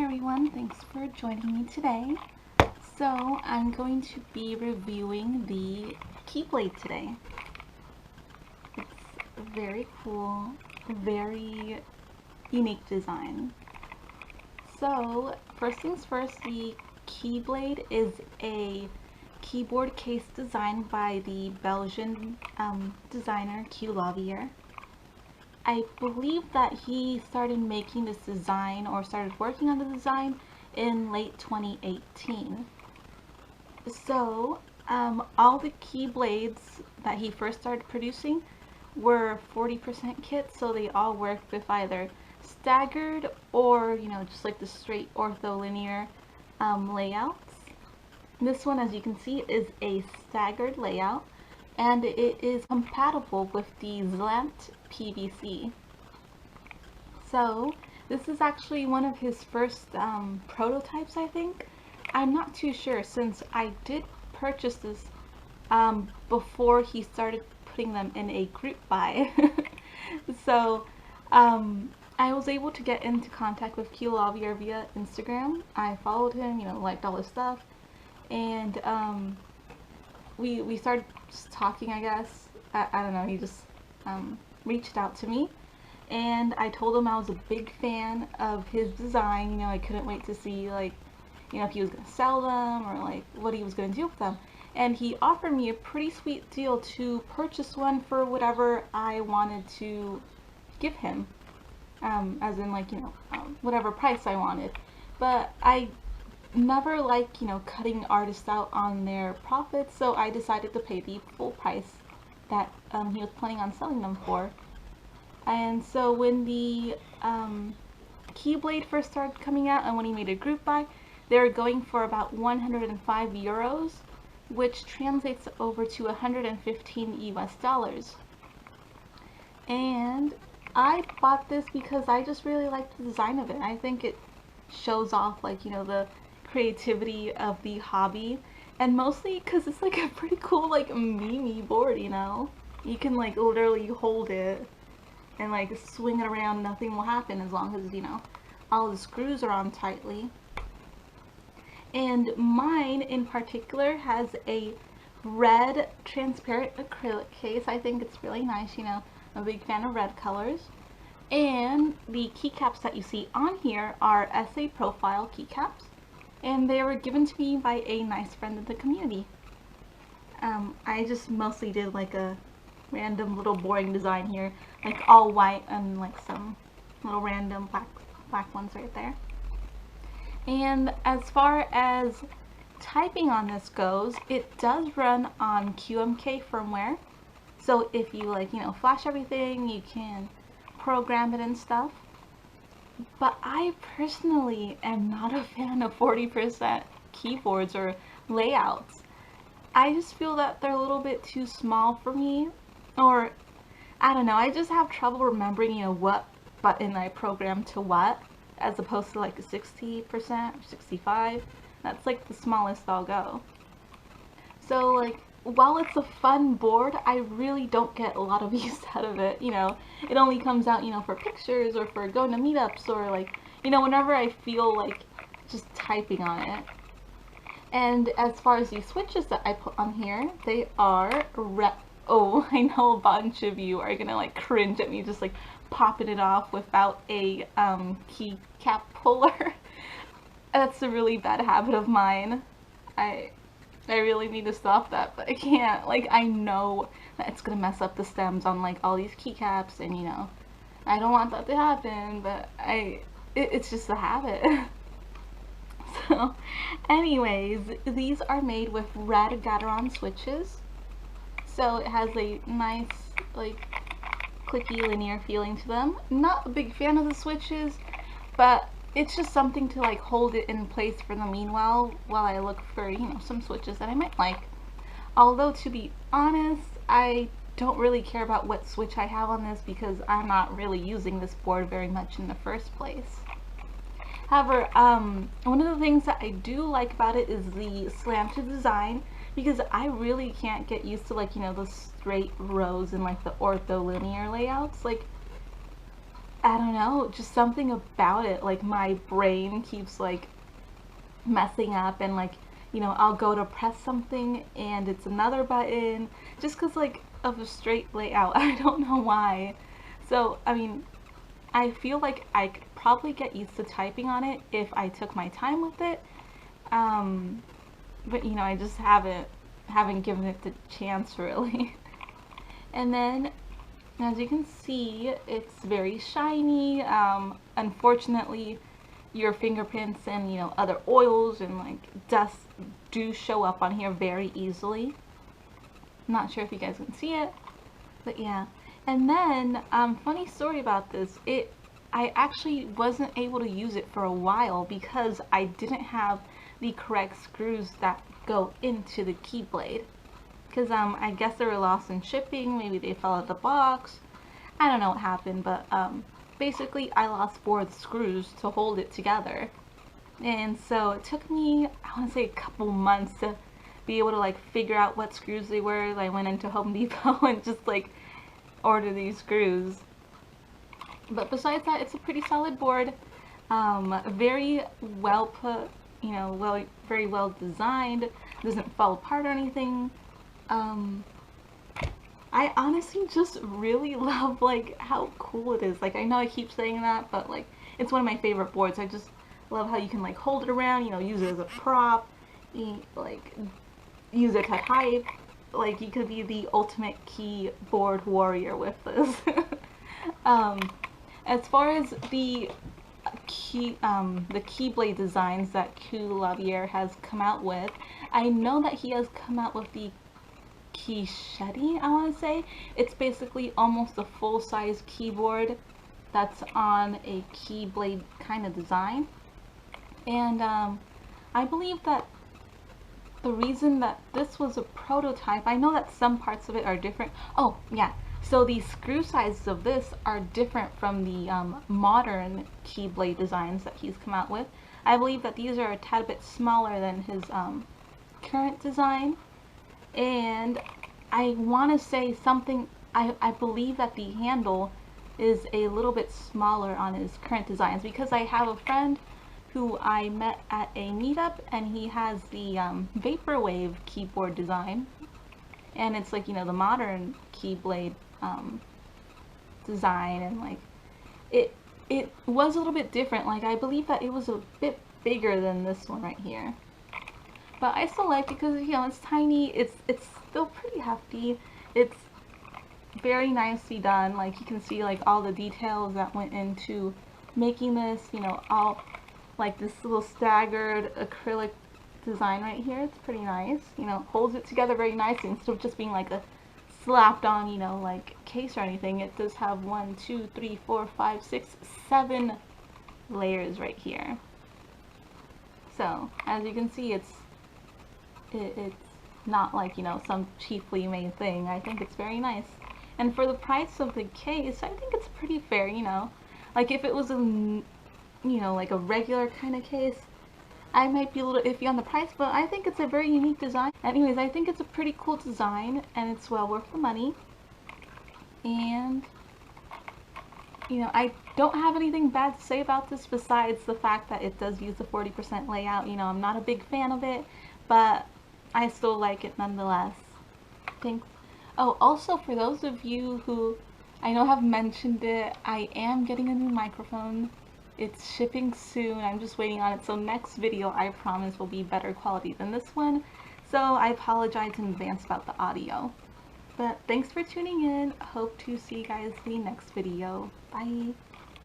everyone, thanks for joining me today. So I'm going to be reviewing the Keyblade today. It's very cool, very unique design. So first things first, the Keyblade is a keyboard case designed by the Belgian designer Qlavier. I believe that he started making this design or started working on the design in late 2018. So all the Keyblades that he first started producing were 40% kits, so they all worked with either staggered or, just like the straight ortholinear layouts. This one, as you can see, is a staggered layout, and it is compatible with the Zlant PVC. So this is actually one of his first prototypes, I think. I'm not too sure, since I did purchase this before he started putting them in a group buy. So I was able to get into contact with Qlavier via Instagram. I followed him, liked all his stuff, and we started just talking, I guess. I don't know, he just reached out to me, and I told him I was a big fan of his design. I couldn't wait to see, if he was going to sell them or what he was going to do with them. And he offered me a pretty sweet deal to purchase one for whatever I wanted to give him, as in whatever price I wanted. But I never like cutting artists out on their profits, so I decided to pay the full price that he was planning on selling them for. And so when the Keyblade first started coming out and when he made a group buy, they were going for about 105 euros, which translates over to 115 US dollars. And I bought this because I just really liked the design of it. I think it shows off the creativity of the hobby, and mostly because it's a pretty cool meme board. You can literally hold it and swing it around. Nothing will happen as long as all the screws are on tightly. And mine in particular has a red transparent acrylic case. I think it's really nice. I'm a big fan of red colors. And the keycaps that you see on here are essay profile keycaps, and they were given to me by a nice friend of the community. I just mostly did a random little boring design here, all white and some little random black ones right there. And as far as typing on this goes, it does run on QMK firmware. So if you flash everything, you can program it and stuff. But I personally am not a fan of 40% keyboards or layouts. I just feel that they're a little bit too small for me, or I don't know, I just have trouble remembering what button I programmed to what, as opposed to 60% or 65. That's the smallest I'll go. So while it's a fun board, I really don't get a lot of use out of it. It only comes out, for pictures or for going to meetups or whenever I feel just typing on it. And as far as these switches that I put on here, they are oh, I know a bunch of you are gonna cringe at me just popping it off without a keycap puller. That's a really bad habit of mine. I really need to stop that, but I can't. I know that it's gonna mess up the stems on all these keycaps, and I don't want that to happen, but it's just a habit. So anyways, these are made with red Gateron switches, so it has a nice clicky linear feeling to them. Not a big fan of the switches, but it's just something to hold it in place for the meanwhile while I look for some switches that I might like. Although, to be honest, I don't really care about what switch I have on this because I'm not really using this board very much in the first place. However, one of the things that I do like about it is the slanted design, because I really can't get used to the straight rows and the ortholinear layouts. I don't know, just something about it. Like my brain keeps like messing up and like, you know, I'll go to press something and it's another button just because like of a straight layout. I don't know why. So, I mean, I feel like I could probably get used to typing on it if I took my time with it. Um, but you know, I just haven't given it the chance really. And then as you can see, it's very shiny. Unfortunately, your fingerprints and you know other oils and like dust do show up on here very easily. I'm not sure if you guys can see it, but yeah. And then funny story about this, I actually wasn't able to use it for a while because I didn't have the correct screws that go into the Keyblade, because I guess they were lost in shipping, maybe they fell out of the box, I don't know what happened, but basically I lost 4 of the screws to hold it together. And so it took me, I want to say a couple months to be able to like figure out what screws they were. I went into Home Depot and just like order these screws. But besides that, it's a pretty solid board. Very well put, you know, very well designed. Doesn't fall apart or anything. I honestly just really love like how cool it is. Like I know I keep saying that, but like it's one of my favorite boards. I just love how you can like hold it around, you know, use it as a prop, like use it to type. Like you could be the ultimate keyboard warrior with this. As far as the Keyblade designs that Qlavier has come out with, I know that he has come out with the Keyshedi, I want to say. It's basically almost a full-size keyboard that's on a Keyblade kind of design. And I believe that the reason that this was a prototype, I know that some parts of it are different. Oh, yeah. So the screw sizes of this are different from the modern Keyblade designs that he's come out with. I believe that these are a tad bit smaller than his current design. And I want to say something, I believe that the handle is a little bit smaller on his current designs, because I have a friend who I met at a meetup and he has the Vaporwave keyboard design, and it's like, you know, the modern Keyblade design, and like it was a little bit different. Like I believe that it was a bit bigger than this one right here. But I still like it because, you know, it's tiny, it's still pretty hefty, it's very nicely done. Like you can see like all the details that went into making this, you know, all like this little staggered acrylic design right here. It's pretty nice, you know, holds it together very nicely instead of just being like a slapped on, you know, like case or anything. It does have 1, 2, 3, 4, 5, 6, 7 layers right here. So as you can see, it's not like, you know, some cheaply made thing. I think it's very nice. And for the price of the case, I think it's pretty fair, you know. Like if it was a, you know, like a regular kind of case, I might be a little iffy on the price, but I think it's a very unique design. Anyways, I think it's a pretty cool design and it's well worth the money. And, you know, I don't have anything bad to say about this besides the fact that it does use the 40% layout. You know, I'm not a big fan of it, but I still like it nonetheless. Thanks. Oh, also for those of you who I know have mentioned it, I am getting a new microphone. It's shipping soon. I'm just waiting on it. So next video, I promise, will be better quality than this one. So I apologize in advance about the audio. But thanks for tuning in. Hope to see you guys in the next video. Bye.